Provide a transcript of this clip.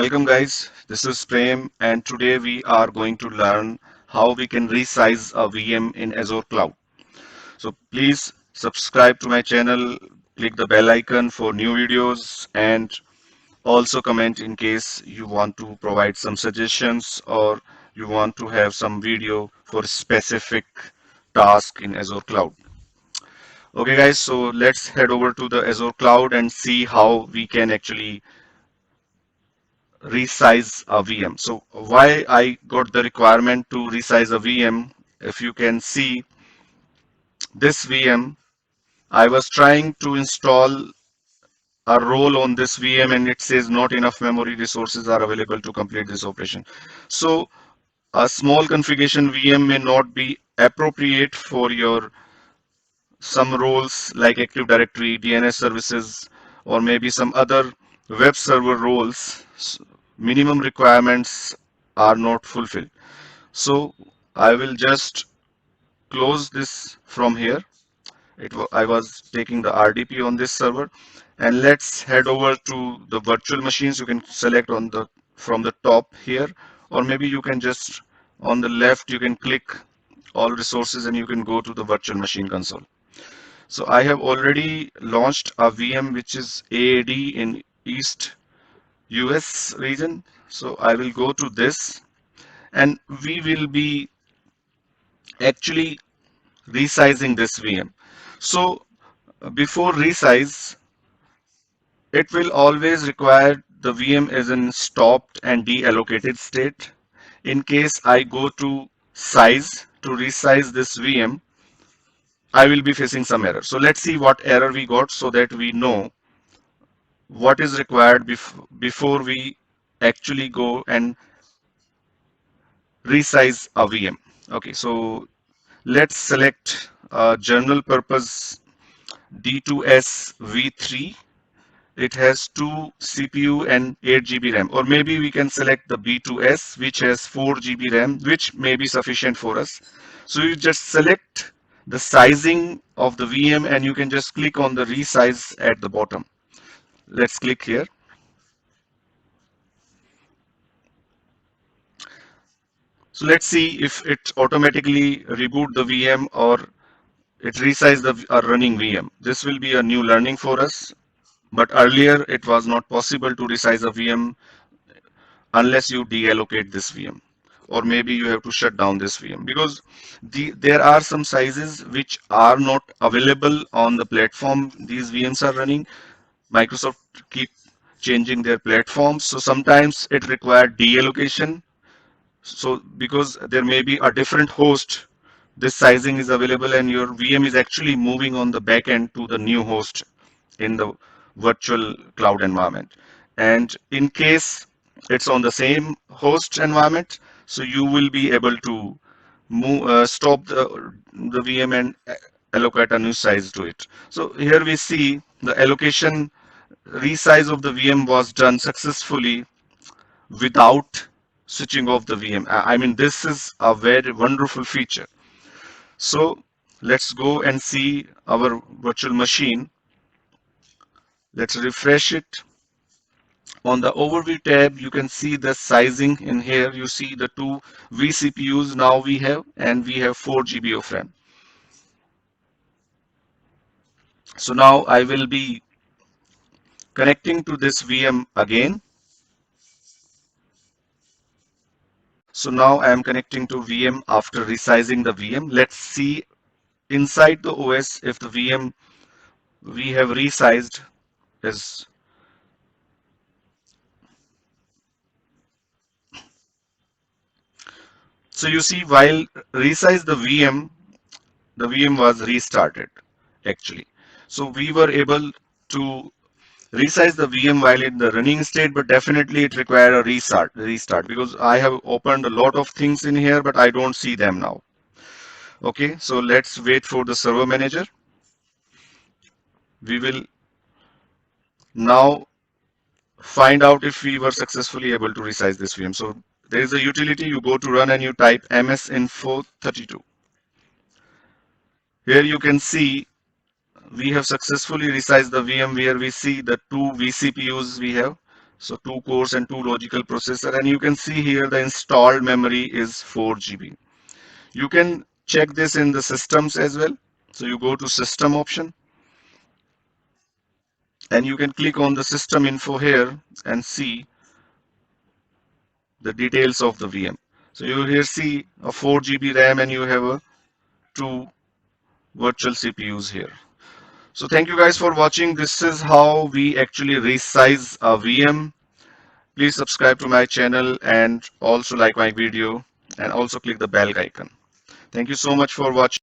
Welcome guys, this is Prem and today we are going to learn how we can resize a VM in Azure Cloud. So please subscribe to my channel, click the bell icon for new videos and also comment in case you want to provide some suggestions or you want to have some video for specific task in Azure Cloud. Okay guys, so let's head over to the Azure Cloud and see how we can actually resize a VM. So why I got the requirement to resize a VM, if you can see this VM, I was trying to install a role on this VM and it says not enough memory resources are available to complete this operation. So a small configuration VM may not be appropriate for your some roles like Active Directory, DNS services, or maybe some other web server roles. Minimum requirements are not fulfilled. So I will just close this from here. I was taking the RDP on this server, and let's head over to the virtual machines. You can select on the from the top here, or maybe you can just on the left you can click all resources and you can go to the virtual machine console. So I have already launched a VM which is AAD in East US region. So I will go to this and we will be actually resizing this VM. So before resize, it will always require the VM is in stopped and deallocated state. In case I go to size to resize this VM, I will be facing some error. So let's see what error we got so that we know what is required before we actually go and resize a VM. Okay, so let's select general purpose D2S V3. It has 2 CPU and 8 GB RAM, or maybe we can select the B2S which has 4 GB RAM, which may be sufficient for us. So you just select the sizing of the VM and you can just click on the resize at the bottom. Let's click here. So let's see if it automatically reboot the VM or it resize the running VM. This will be a new learning for us. But earlier it was not possible to resize a VM unless you deallocate this VM. Or maybe you have to shut down this VM because there are some sizes which are not available on the platform these VMs are running. Microsoft keep changing their platforms. So sometimes it required deallocation. So because there may be a different host, this sizing is available and your VM is actually moving on the back end to the new host in the virtual cloud environment. And in case it's on the same host environment, so you will be able to stop the VM and allocate a new size to it. So here we see the allocation resize of the VM was done successfully without switching off the VM. I mean, this is a very wonderful feature. So let's go and see our virtual machine. Let's refresh it. On the overview tab, you can see the sizing in here. You see the two vCPUs now we have, and we have 4 GB of RAM. So now I will be connecting to this VM again. So now I am connecting to VM after resizing the VM. Let's see inside the OS if the VM we have resized is. So you see while resize the VM was restarted actually. So we were able to resize the VM while in the running state, but definitely it required a restart because I have opened a lot of things in here, but I don't see them now. Okay, so let's wait for the server manager. We will now find out if we were successfully able to resize this VM. So there is a utility, you go to run and you type msinfo32. Here you can see we have successfully resized the VM where we see the two vCPUs we have. So 2 cores and 2 logical processor, and you can see here the installed memory is 4 GB. You can check this in the systems as well. So you go to system option and you can click on the system info here and see the details of the VM. So you here see a 4 GB RAM and you have a 2 virtual CPUs here. So thank you guys for watching. This is how we actually resize a VM. Please subscribe to my channel and also like my video and also click the bell icon. Thank you so much for watching.